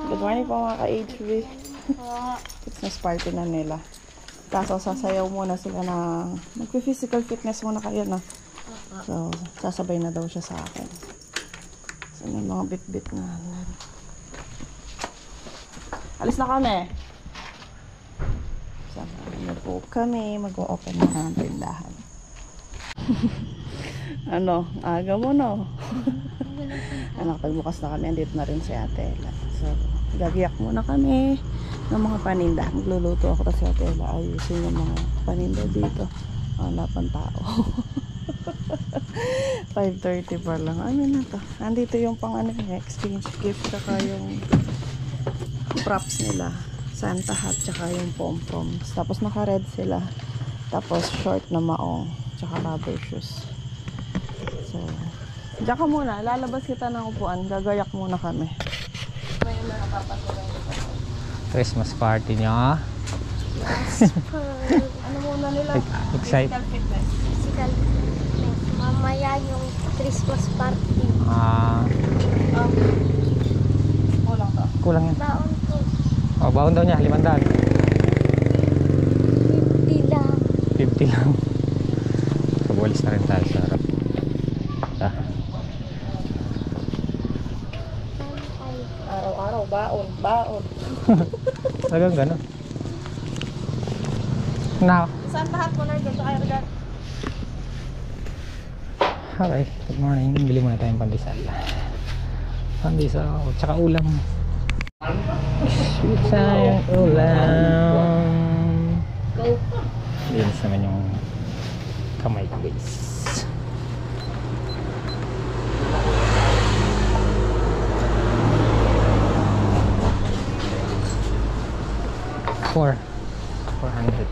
Good morning po mga ka-HV. Fitness party na nila. Kaso sasayaw muna sila na magpi-physical fitness muna kayo na. So, sasabay na daw siya sa akin. So, may mga bit-bit na. Alis na kami. Sasama po kami. Mag-o-open na ng tindahan. Ano? Aga mo no? Anak, pagbukas na kami, andito na rin si Ate Ella. So, gagiyak muna kami ng mga paninda. Magluluto ako kasi Ate Ella ayusin yung mga paninda dito. Wala pang tao. 5:30 pa lang. Ano na to? Andito yung pang ano, exchange gift tsaka yung props nila. Santa hat tsaka yung pom-poms. Tapos naka-red sila. Tapos short na maong tsaka rubber shoes. So, diyan ka muna. Lalabas kita ng upuan. Gagayak muna kami. May mga papatuloy. Christmas party niya. Yes, Ano muna nila? Excited. Physical fitness. physical fitness. Mamaya yung Christmas party. Kulang to. Kulang yan. Baon ko. Oh, baon daw niya, 500. 50 lang. 50 lang. Pagwalis na rin tayo sa harap. Araw-araw, baon. Talagang gano'n. Now. Saan lahat mo na dito kayo agad? Okay, good morning. Bili muna tayong pandesal. Pandesal, tsaka ulam. Sweet sayang ulam. Linis naman yung kamay ko guys. $400.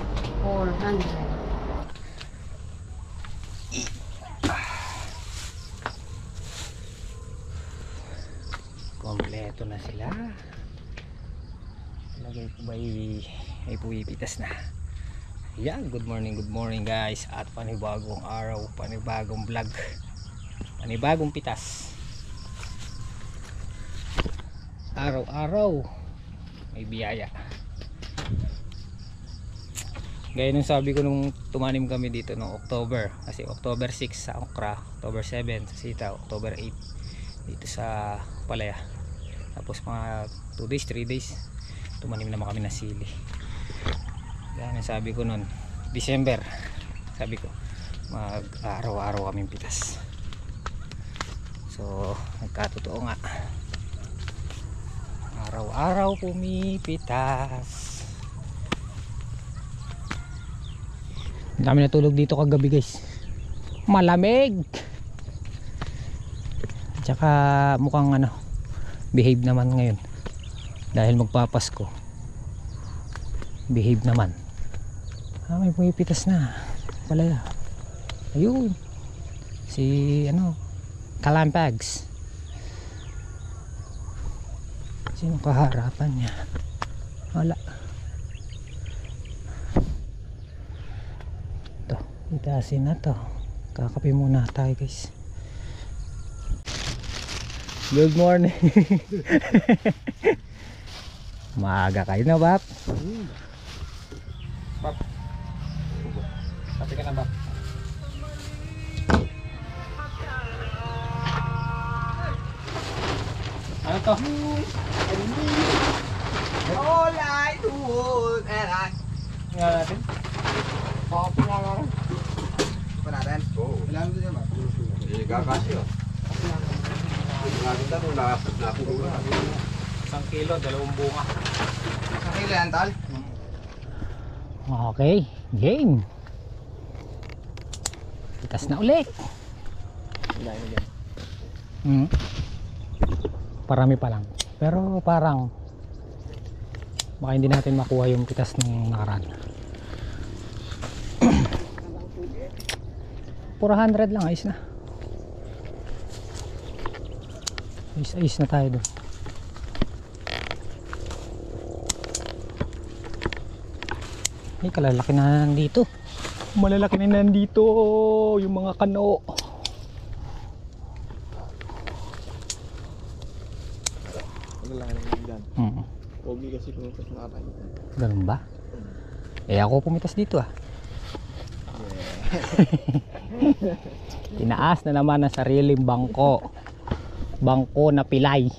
Kompleto na sila. Lagay ko ba ay puwipitas na. Yeah, good morning guys. At panibagong araw, panibagong vlog, panibagong pitas. Araw-araw may biyaya. Gaya nung sabi ko nung tumanim kami dito noong October, kasi October 6 sa okra, October 7 sa sitaw, October 8 dito sa palaya. Tapos mga 2 days, 3 days tumanim naman kami ng sili. Gaya nung sabi ko noon December, sabi ko mag araw-araw kaming pitas. So nagkatotoo nga, araw-araw pumipitas. Dami natulog dito kagabi guys, malamig. Tsaka mukhang ano, behave naman ngayon dahil magpapasko. Behave naman. May pumipitas na palaya. Ayun si ano, Kalampags. Sino kaharapan niya? Wala. Itasin na to. Kakape muna tayo guys. Good morning. Maaga kayo na Bap. Bap, kape ka na Bap. to. All I do and I. Tingnan natin. Copy nga nga. Pa natin? Oo. Ilan mo dyan ba? Gagasi oh. Nakakita mo, nakapuro na. 1 kilo, 2 bunga. Sa kilo yan, Tal? Okay, game. Tikas na ulit. Dahil mo dyan. Parami pa lang. Pero parang baka hindi natin makuha yung pitas ng nakaraan. 400 lang, ayos na. Ayos na tayo doon. Ay, kalalaki na nandito. Malalaki na nandito yung mga kano. Ano lang naman dyan. Pogi kasi pumitas na tayo. Ganun ba? Eh ako pumitas dito ah. Tinaas na naman ang sariling bangko. Bangko na pilay.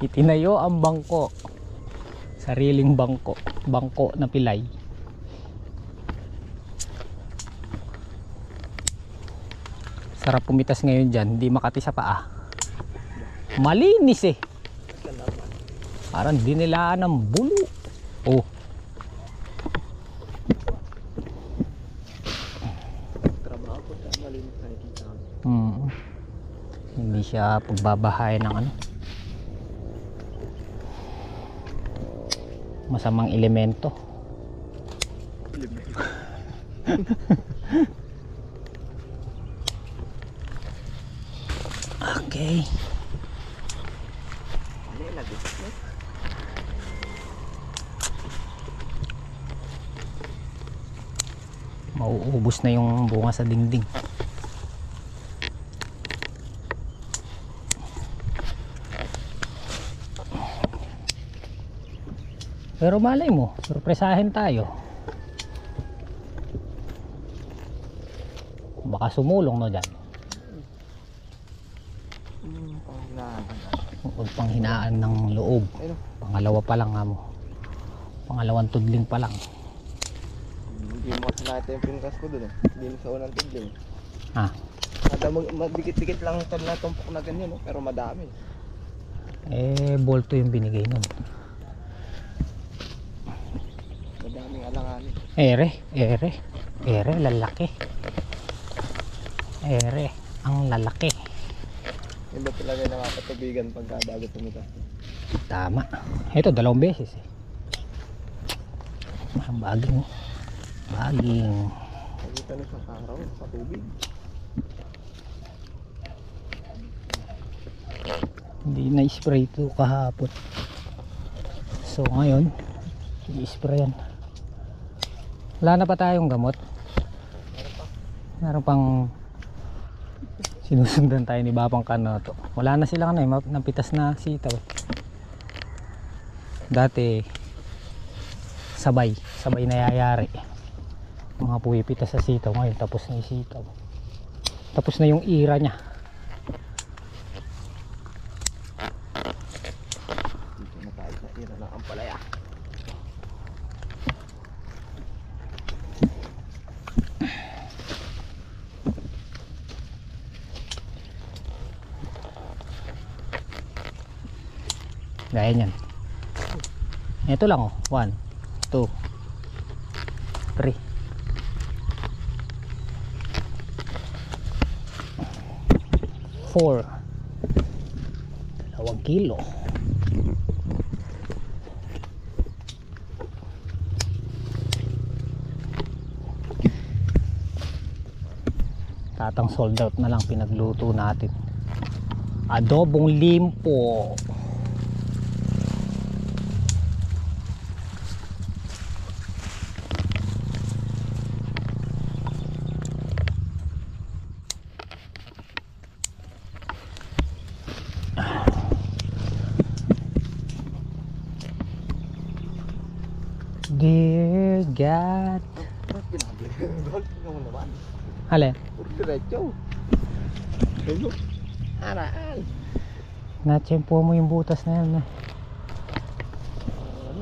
Itinayo ang bangko. Sariling bangko. Bangko na pilay. Sarap pumitas ngayon dyan. Hindi makati sa paa. Malinis eh. Parang dinilaan ng bulo. Oh. Trabaho ko sa malinis na nakikita. Hindi siya pagbabahay ng ano, masamang elemento. Okay. Mauubos na yung bunga sa dingding. Pero malay mo, surpresahin tayo. Baka sumulong no dyan. Huwag pang hinaan ng loob. Pangalawa pa lang nga mo. Pangalawang tudling pa lang. Hindi mo kasi nakita yung pinkas ko dun eh. Hindi mo sa unang tudling. Ah, Madikit-dikit lang ito na tumpok na ganyan pero madami. eh bolto yung binigay nun. Madaming alanganin. Ere, lalaki. Ere, ang lalaki. Iba talaga yung nakakatubigan pagka bago tumitas. Tama. Ito, 2 beses eh. Baging. Baging. Nakita na sa araw, sa tubig. Hindi na-spray ito kahapon. So ngayon, i-sprayan. Wala na pa tayong gamot. Meron pang sinusundan tayo ni Babang Kanoto. Wala na silang napitas na sitaw eh. Dati sabay nayayari. Mga puwipitas sa sitaw. Ngayon tapos na yung sitaw. Tapos na yung ira niya. Dito na tayo sa ira ng ampalaya. Gaya niyan. Ito lang oh. 1, 2, 3. 4. 2 kilo. Tatang sold out na lang pinagluto natin. Adobong limpo. Dear God. Golf mo naman. Hale. Puro diretso. Ayun. Araan. Na-tsempo mo yung butas na yan. Ano,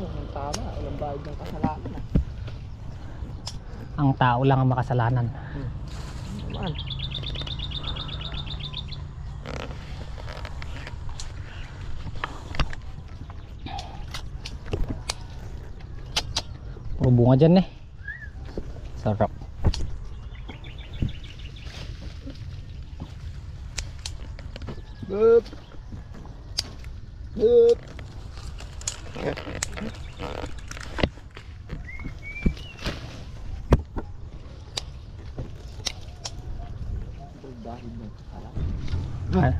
ang tama. Walang bayad ng kasalanan. Ang tao lang ang makasalanan. Man. Puro bunga dyan eh. Sarap. Good. Good. Ah.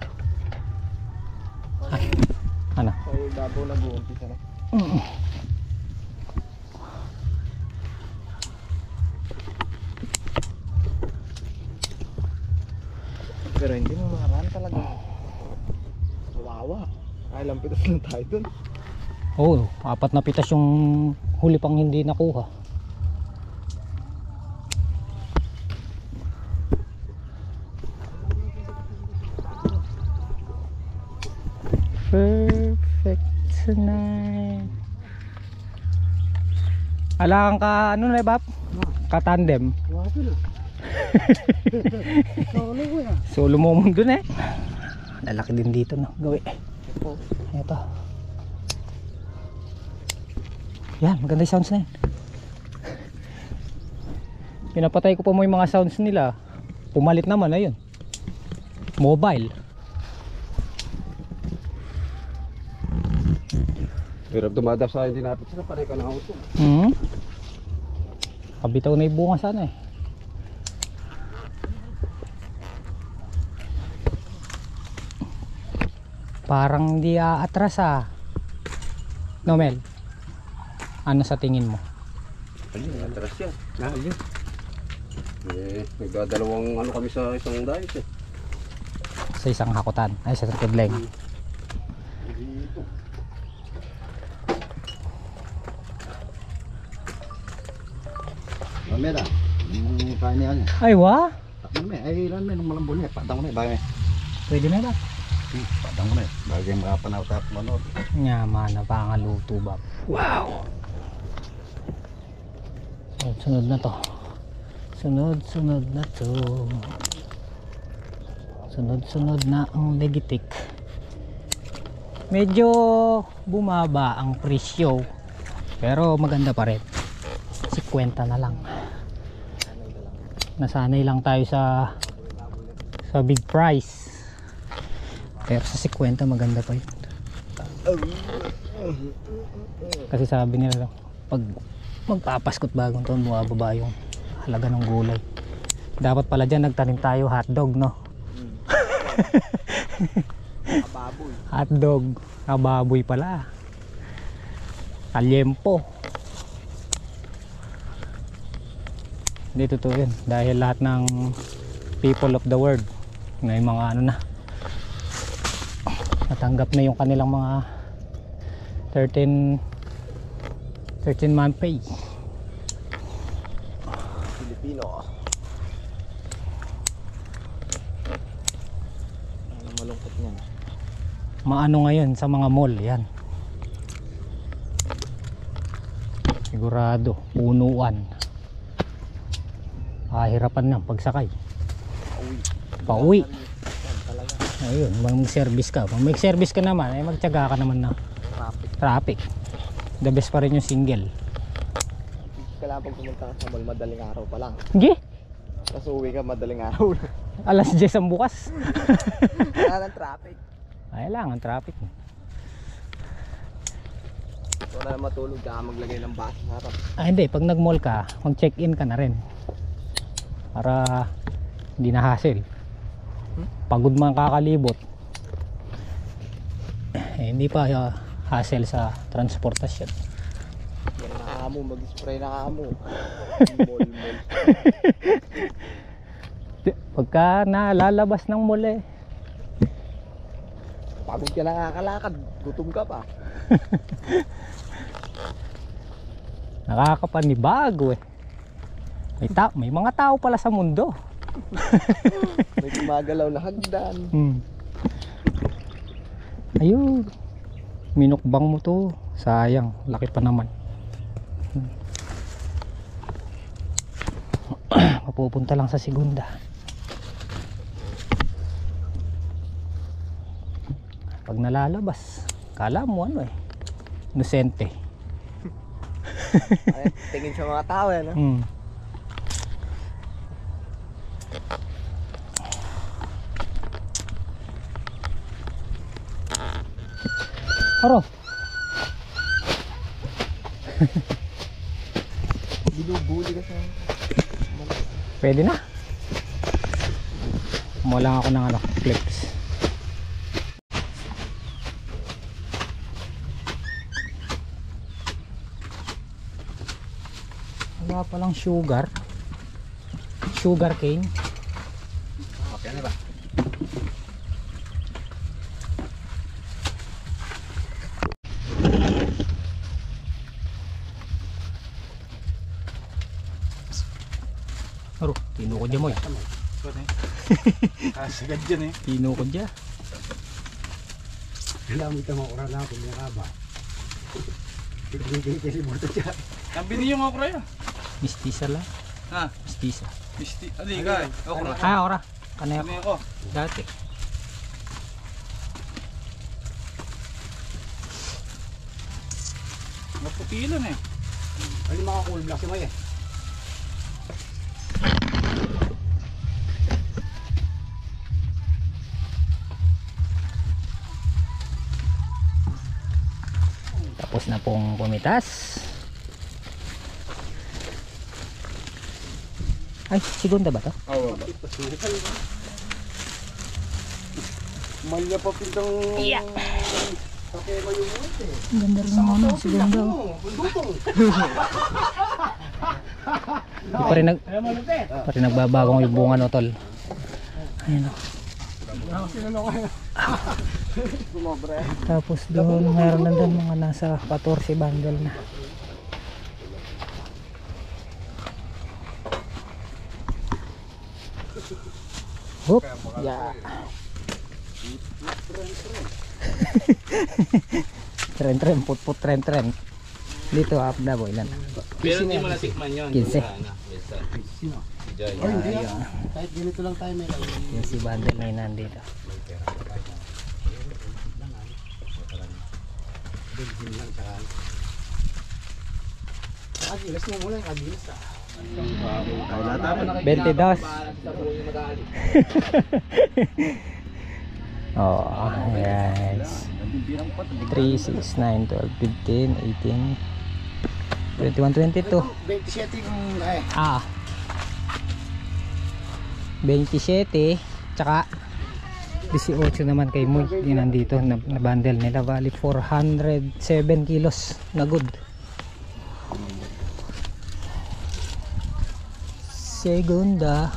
Ano? Ay, Davao nag-uumpisa na. Pero hindi mo makaraan talaga. Kawawa. Ay, lampitas lang tayo dun. Oo, 4 na pitas yung huli pang hindi nakuha. Perfect tonight. Ala kang ka ano na bab? Ka-tandem. Wapo na. Solo ko yan. Solo mo dun eh. Lalaki din dito no, gawi. Ito. Ito. Yan, maganda yung sounds na yan. Pinapatay ko pa mo yung mga sounds nila. Pumalit naman, ayun. Mobile. Pero dumadap sa akin dinapit sila, pare ka na auto. Kabitaw na yung bunga sana eh. Parang di aatras ah. No, Mel? Ano sa tingin mo? Ayun, atras yan. Ayun. Nagdadalawang ano kami sa isang diet eh. Sa isang hakutan. Ay, sa isang kidleng. Dito. Mamela, yung kain niya niya. Ay, wa? Takman mo eh, ay ilan mo, nung malambol niya, patang mo na eh, bagay. Pwede na ba? Patang mo na eh, bagay makapanaw tapos manood. Nyama na pangaluto ba? Wow! Sunod na to. Sunod na to. Sunod na ang legitik. Medyo bumaba ang presyo. Pero maganda pa rin. 50 na lang. Nasanay lang tayo sa big price. Pero sa 50 maganda pa yun. Kasi sabi nila pag magpapaskot bagong taon bumababa yung halaga ng gulay. Dapat pala dyan nagtanim tayo hotdog no. Baboy. Hotdog baboy pala. Talyempo. Hindi totoo yun dahil lahat ng people of the world may mga ano na natanggap na yung kanilang mga 13 month pay. Filipino. Ano malungkot niyan? Maano ngayon sa mga mall yan. Sigurado punuan. Hirapan na pagsakay. Pauwi. Ayun, mag-service ka. Pag mag-service ka naman, ay magtiyaga ka naman na traffic. The best pa rin yung single. Kailangan pag pumunta ka sa mall, madaling araw pa lang. Hindi? Tapos uwi ka madaling araw na. Alas 10 ang bukas. Wala ng traffic. Ay lang, ang traffic. So na matulog ka, maglagay ng bus sa harap. Hindi, pag nag-mall ka, mag-check-in ka na rin. Para hindi na hassle. Pagod man kakalibot. Hindi pa hassle sa transportasyon. Yan na kamo, mag-spray na kamo. Mall. Pagka nalalabas ng mall eh, Pagod ka na kakalakad, gutom ka pa. nakakapanibago eh. May mga tao pala sa mundo. May gumagalaw na hagdan. Ayun. Minukbang mo to. Sayang. Laki pa naman. Mapupunta lang sa segunda. Pag nalalabas, kala mo ano eh, inosente. Ay, tingin sa mga tao yan, Aro. Binubuli kasi. Pwede na. Kumuha lang ako ng ano, flips. Wala palang sugar. Sugar cane. Okay na ba? Aro, tino ko dyan mo eh. Kasigad dyan eh. Tino ko dyan. Alam mo mga oras na ako niya kaba. Hindi mo ito dyan. Nabili yung okra yan. Mistisa lang. Ha? Mistisa. Ano yung guy? Okra. Ah, ora. Kanaya Ano ko. yung ko? Dati. Maputilan eh. Ano yung mga cool black si Maya? Tapos na pong pumitas. Ay, segunda ba to? Oo. Malya pa pintang... Yeah. Okay mo yung monte. Ganda rin ng ano, segunda. Di pa rin nagbabagong yung bunga no, tol. Ayun o. Tapos doon mayroon na doon mga nasa 14 bundle na. Hop, yeah. Tren put tren. Dito na boy ilan? Pero hindi mo natikman yun. 15. Oh, hindi ah. Kahit ganito lang tayo may lang. Yung si bundle na yun nandito. Agilas mo muna yung agilas ah. 22. Oh, yes. 3, 6, 9, 12, 15, 18, 21, 22. 27 yung ay. Ah. 27 tsaka 18 naman kay Moy. Yun nandito na bundle nila. Bali 407 kilos na good. Segunda.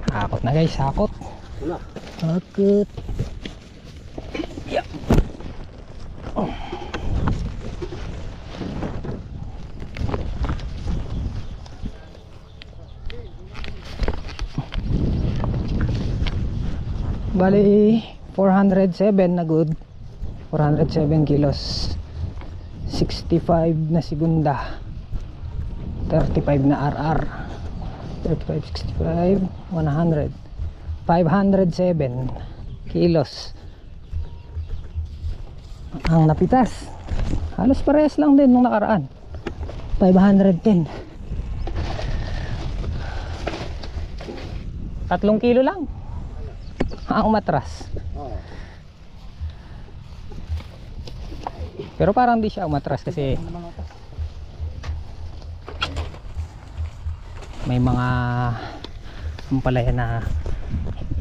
Akot na guys, akot. Akot. Yeah. Oh. Bali 407 na good. 407 kilos. 65 na segunda, 35 na RR, 35, 65, 100, 507 kilos ang napitas. Halos parehas lang din nung nakaraan, 510. 3 kilo lang ang umatras. Pero parang di siya umatras kasi may mga ampalaya na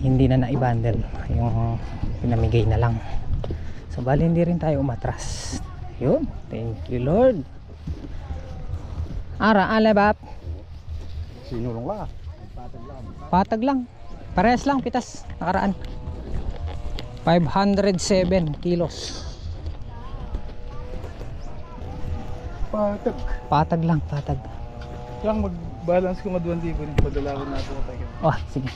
hindi na naibundle, yung pinamigay na lang. So bali hindi rin tayo umatras. Yun, thank you Lord. Ara, alabap. Sinulong lang ah. Patag lang. Parehas lang pitas nakaraan. 507 kilos. Patag. Patag lang, patag. Lang mag-balance ko maduwan di ko. Padala ko na ito. Oh, sige.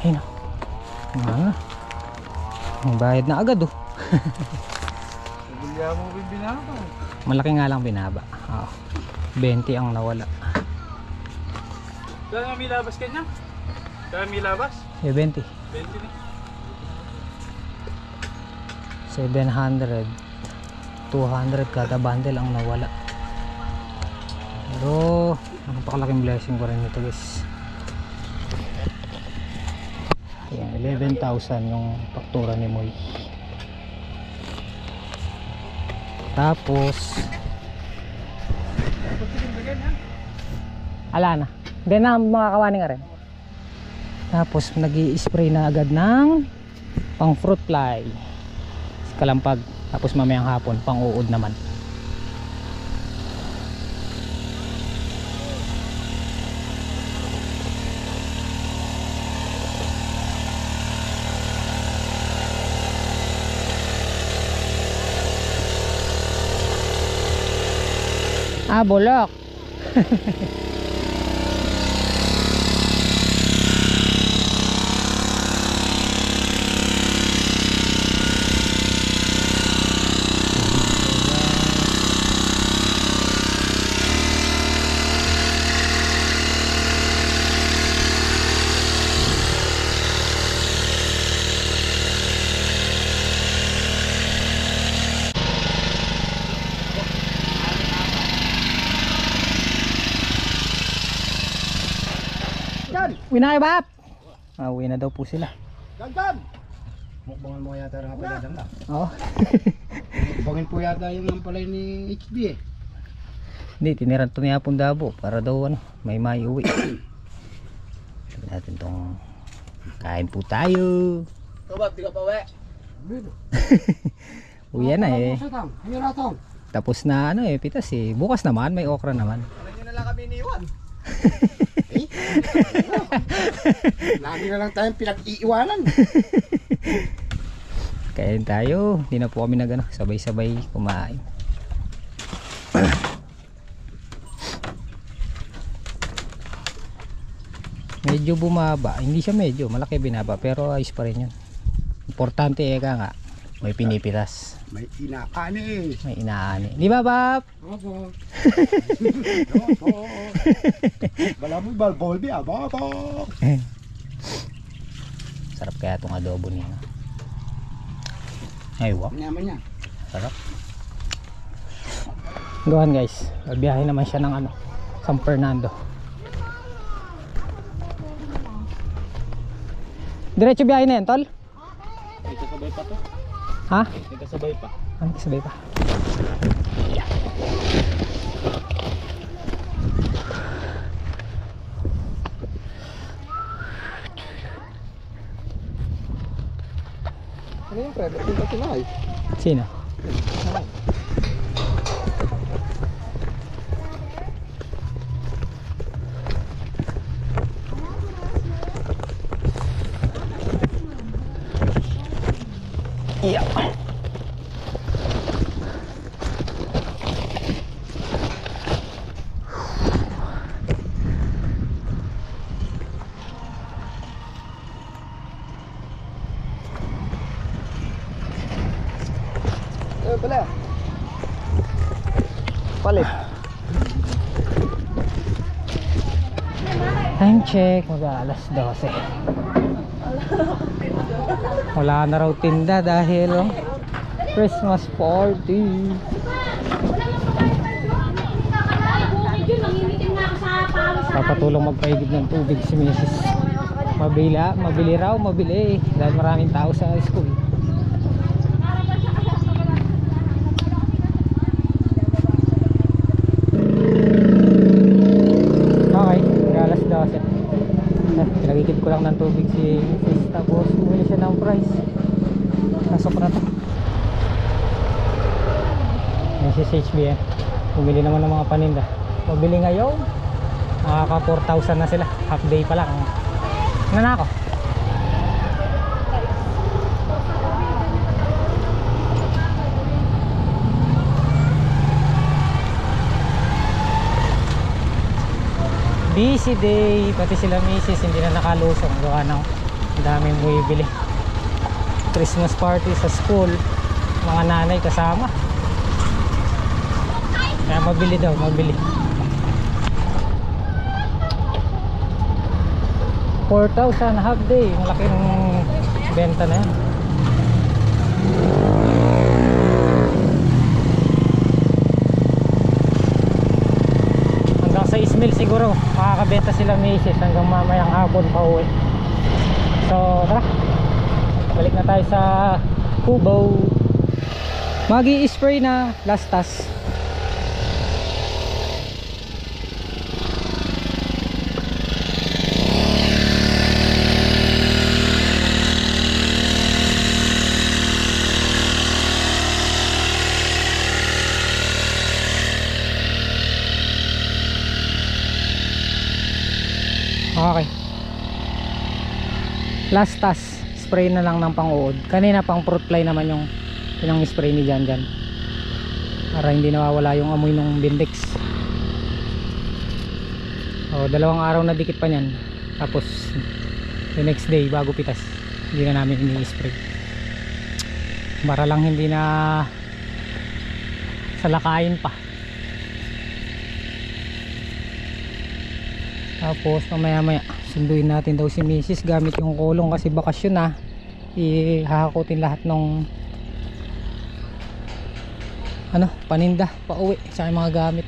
Ayun na. Mga. Ang bayad na agad oh. Nabilya mo binaba. Malaki nga lang binaba. Oo. 20 ang nawala. Kaya may labas ka niya? Kaya may labas? Eh, 20. 20 na. 700. 200 kada bundle ang nawala. Pero napakalaking blessing ko rin ito guys. Ayan, 11,000 yung faktura ni Moy. Tapos ala na. Hindi na mga kawani nga rin. Tapos nag-i-spray na agad ng pang fruit fly. Kalampag. Tapos mamayang hapon pang uod naman. Ah, bulok. Uwi na kayo, Bap? Ah, uwi na daw po sila. Gandan! Mukbangan mo yata rin pala dyan na. Oo. Mukbangin po yata yung nampalay ni HB eh. Hindi, tiniran to niya pong Dabo para daw ano, may uwi. Sabi natin tong kain po tayo. Kabab, di ka pa uwi. Uwi na eh. Hiratong. Tapos na ano eh, pitas eh. Bukas naman, may okra naman. Ano nyo na lang kami iniwan? Lagi na lang tayong pinag-iiwanan. Kain tayo. Hindi na po kami nag ano, sabay-sabay kumain. Medyo bumaba. Hindi siya medyo, malaki binaba. Pero ayos pa rin yun. Importante eh ka nga. May pinipitas. May inaani. May inaani. Di ba, Bap? Opo. Opo. Bala mo balbolbi ah. Opo. Sarap kaya itong adobo niya. Ay, wow. Naman niya. Sarap. Gohan guys. Biyahe naman siya ng ano, San Fernando. Diretso biyahe na yan, tol? May kasabay pa to. Ha? May kasabay pa. Ano kasabay pa? Ano yung pre? Ba't yung patinay? Sino? Iya. Pala. Palit. Time check. Mag-alas 12. Wala na raw tinda dahil oh, Christmas party. Papatulong magpaigib ng tubig si Mrs. Mabili raw, mabili dahil maraming tao sa school. Okay, alas 12. Pinagigib ko lang ng tubig si Mrs. Tapos bumili siya ng price. Pasok na to. Mrs. HB bumili naman ng mga paninda. Mabili ngayon nakaka 4,000 na sila. Half day pa lang. Ano na ako? Busy day, pati sila misis hindi na nakalusong gawa ng Ang daming bumibili. Christmas party sa school, mga nanay kasama. Kaya mabili daw, mabili. 4,000 half day. Malaki ng benta na yan. Hanggang sa Ismail siguro makakabenta sila misis hanggang mamayang hapon pa uwi. So tara, balik na tayo sa Cubao. Magi-spray na lastas. Okay. Last task, spray na lang ng pang-uod. Kanina pang fruit fly naman yung spray ni Janjan. Para hindi nawawala yung amoy ng Bindex. O, 2 araw na dikit pa niyan. Tapos the next day bago pitas, hindi na namin ini-spray. Para lang hindi na salakayin pa. Tapos mamaya maya sunduin natin daw si Mrs. gamit yung kulong kasi bakasyon na. Ihahakutin lahat ng paninda pa uwi sa mga gamit.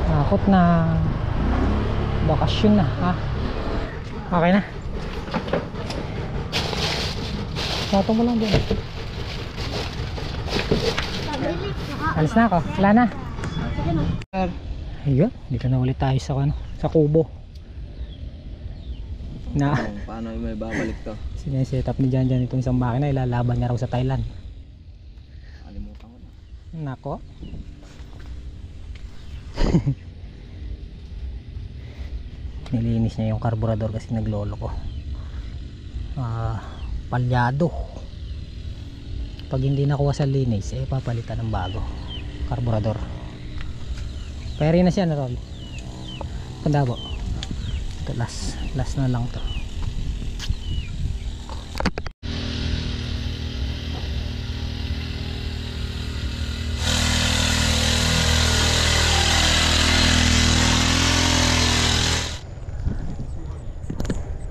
Hakot na, bakasyon na ha. Okay na. Foto mo lang dyan. Alis na ako. Wala na. Ayun. Dito na ulit tayo sa Kubo. Paano may babalik to? Sineset up ni Janjan itong isang makina. Ilalaban niya raw sa Thailand. Kalimutan ko na. Nako. Nilinis niya yung karburador kasi naglolo ko. Palyado. Pag hindi nakuha sa linis papalitan ng bago karburador. Pwede na siya na roll. Pandabo. Ito last na lang to.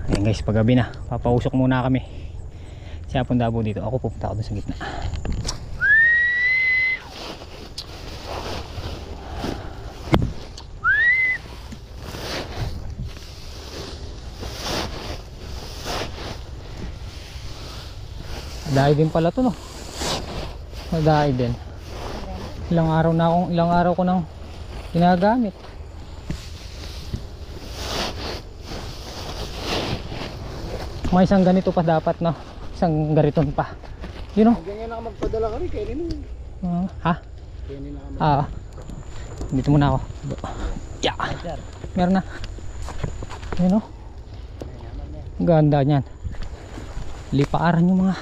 Ayan guys, paggabi na papausok muna kami. Siya Pandabo dito, ako pupunta ako dun sa gitna. Dahil din pala to no. Dahil din. Ilang araw ko nang ginagamit. May isang ganito pa dapat no. Isang gariton pa. Yun o. Ganyan na magpadala ka rin, kainin mo. Ha? Kainin na Dito muna ako. Yeah. Meron na. Yun o. Ganda niyan. Lipaaran yung mga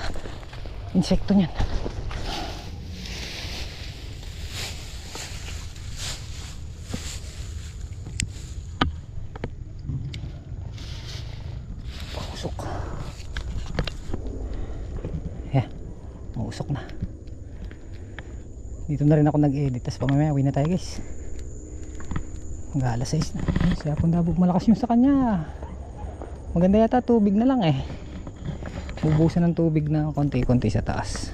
insekto niyan. Usok. Mausok na. Dito na rin ako nag-edit. Tapos pamamaya uwi na tayo guys. Hanggang alas 6 na. Siya Pandabo malakas yung sa kanya. Maganda yata tubig na lang bubusan ng tubig na konti-konti sa taas.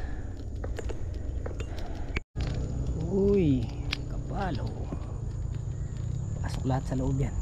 Uy, kapalo. Pasok lahat sa loob yan.